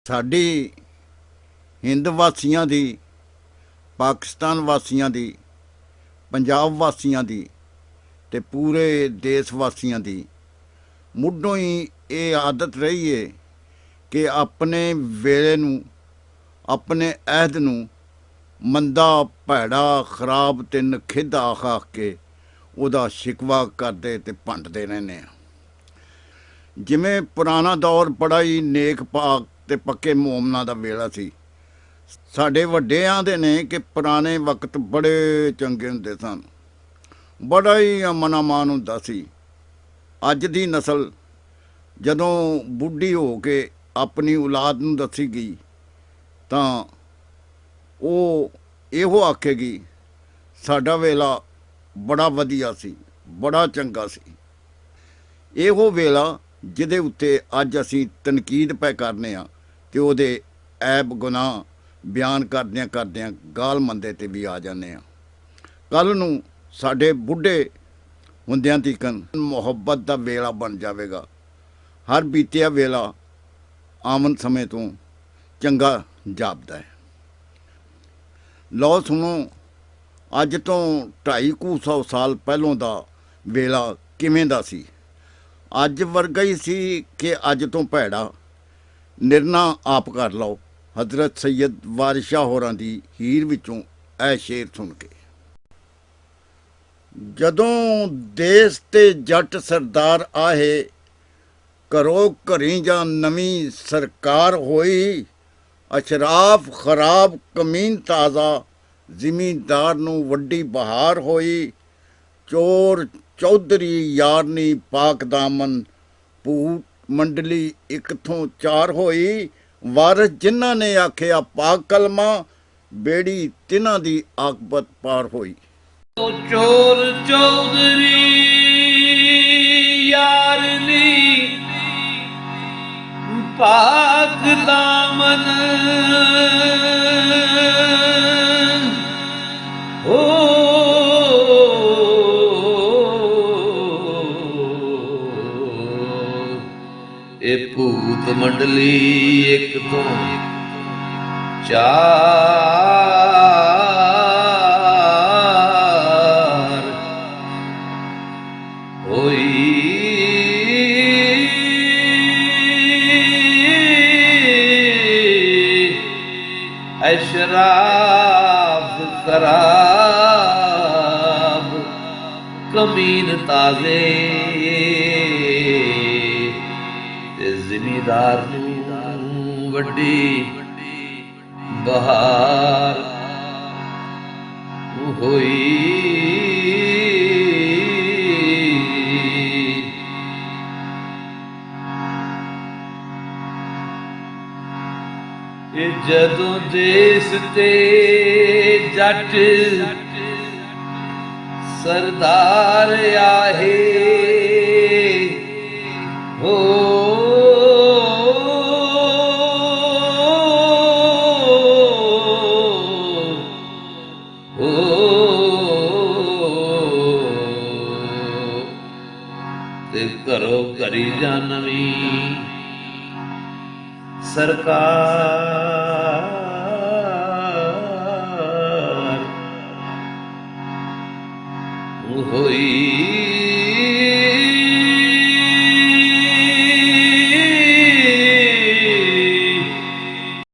ਸਾਡੀ ਹਿੰਦ ਵਾਸੀਆਂ ਦੀ, ਪਾਕਿਸਤਾਨ ਵਾਸੀਆਂ ਦੀ, ਪੰਜਾਬ ਵਾਸੀਆਂ ਦੀ ਤੇ ਪੂਰੇ ਦੇਸ਼ ਵਾਸੀਆਂ ਦੀ ਮੁੱਢੋਂ ਹੀ ਇਹ ਆਦਤ ਰਹੀ ਏ ਕਿ ਆਪਣੇ ਵੇਲੇ ਨੂੰ, ਆਪਣੇ ਅਹਿਦ ਨੂੰ ਮੰਦਾ, ਭੈੜਾ, ਖਰਾਬ ਤੇ ਨਖੇਧਾ ਆਖ ਕੇ ਉਹਦਾ ਸ਼ਿਕਵਾ ਕਰਦੇ ਤੇ ਭੰਡਦੇ ਰਹਿੰਦੇ ਆ। ਜਿਵੇਂ ਪੁਰਾਣਾ ਦੌਰ ਬੜਾ ਹੀ ਨੇਕ ਪਾਕ ਤੇ ਪੱਕੇ ਮੋਮਨਾਂ ਦਾ ਵੇਲਾ ਸੀ। ਸਾਡੇ ਵੱਡੇ ਆਂਦੇ ਨੇ ਕਿ ਪੁਰਾਣੇ ਵਕਤ ਬੜੇ ਚੰਗੇ ਹੁੰਦੇ ਸਨ, ਬੜਾ ਹੀ ਅਮਨ ਅਮਾਨ ਹੁੰਦਾ ਸੀ। ਅੱਜ ਦੀ ਨਸਲ ਜਦੋਂ ਬੁੱਢੀ ਹੋ ਕੇ ਆਪਣੀ ਔਲਾਦ ਨੂੰ ਦੱਸੀ ਗਈ ਤਾਂ ਉਹ ਇਹੋ ਆਖੇਗੀ ਸਾਡਾ ਵੇਲਾ ਬੜਾ ਵਧੀਆ ਸੀ, ਬੜਾ ਚੰਗਾ ਸੀ। ਇਹੋ ਵੇਲਾ ਜਿਹਦੇ ਉੱਤੇ ਅੱਜ ਅਸੀਂ ਤਨਕੀਦ ਪੈ ਕਰਨੇ ਆ ਤੇ ਉਹਦੇ ਐਬ ਗੁਨਾਹ ਬਿਆਨ ਕਰਦਿਆਂ ਗਾਲ ਮੰਦੇ ਤੇ ਵੀ ਆ ਜਾਂਦੇ ਆ। ਕੱਲ੍ਹ ਨੂੰ ਸਾਡੇ ਬੁੱਢੇ ਹੁੰਦਿਆਂ ਤੀਕਨ ਮੁਹੱਬਤ ਦਾ ਵੇਲਾ ਬਣ ਜਾਵੇਗਾ। ਹਰ ਬੀਤਿਆ ਵੇਲਾ ਆਮਨ ਸਮੇਂ ਤੋਂ ਚੰਗਾ ਜਾਪਦਾ ਹੈ। ਲਓ ਸੁਣੋ, ਅੱਜ ਤੋਂ 250 ਸਾਲ ਪਹਿਲੋਂ ਦਾ ਵੇਲਾ ਕਿਵੇਂ ਦਾ ਸੀ। ਅੱਜ ਵਰਗਾ ਹੀ ਸੀ ਕਿ ਅੱਜ ਤੋਂ ਭੈੜਾ। ਨਿਰਣਾ ਆਪ ਕਰ ਲਓ ਹਜ਼ਰਤ ਸੈਯਦ ਵਾਰਿਸ ਸ਼ਾਹ ਹੋਰਾਂ ਦੀ ਹੀਰ ਵਿੱਚੋਂ ਇਹ ਸ਼ੇਰ ਸੁਣ ਕੇ। ਜਦੋਂ ਦੇਸ ਤੇ ਜੱਟ ਸਰਦਾਰ ਆਹੇ, ਘਰੋਂ ਘਰੀ ਜਾਂ ਨਵੀਂ ਸਰਕਾਰ ਹੋਈ। ਅਸ਼ਰਾਫ ਖਰਾਬ ਕਮੀਨ ਤਾਜ਼ਾ, ਜ਼ਿਮੀਂਦਾਰ ਨੂੰ ਵੱਡੀ ਬਹਾਰ ਹੋਈ। ਚੋਰ ਚੌਧਰੀ ਯਾਰਨੀ ਪਾਕ ਦਾਮਨ, ਭੂਤ ਮੰਡਲੀ ਇੱਕ ਥੋਂ ਚਾਰ ਹੋਈ। ਵਾਰਿਸ ਜਿਨ੍ਹਾਂ ਨੇ ਆਖਿਆ ਪਾਕ ਕਲਮਾ, ਬੇੜੀ ਤਿਨਾਂ ਦੀ ਆਕਬਤ ਪਾਰ ਹੋਈ। ਚੋਰ ਚੌਧਰੀ ਯਾਰਨੀ ਪਾਕ ਦਾਮਨ, ਹੋ ਇਹ ਭੂਤ ਮੰਡਲੀ ਇੱਕ ਤੋਂ ਚਾਰ ਹੋਈ। ਅਸ਼ਰਾਫ ਖਰਾਬ ਕਮੀਨ ਤਾਜ਼ੇ, ਤੇ ਜ਼ਿਮੀਦਾਰ ਨੂੰ ਵੱਡੀ ਬਹਾਰ ਹੋਈ। ਇਹ ਜਦੋਂ ਦੇਸ ਤੇ ਜੱਟ ਸਰਦਾਰ ਆਹੇ, ਹੋ ਤੇ ਘਰੋਂ ਘਰੀ ਜਾਂ ਨਵੀਂ ਸਰਕਾਰ ਹੋਈ।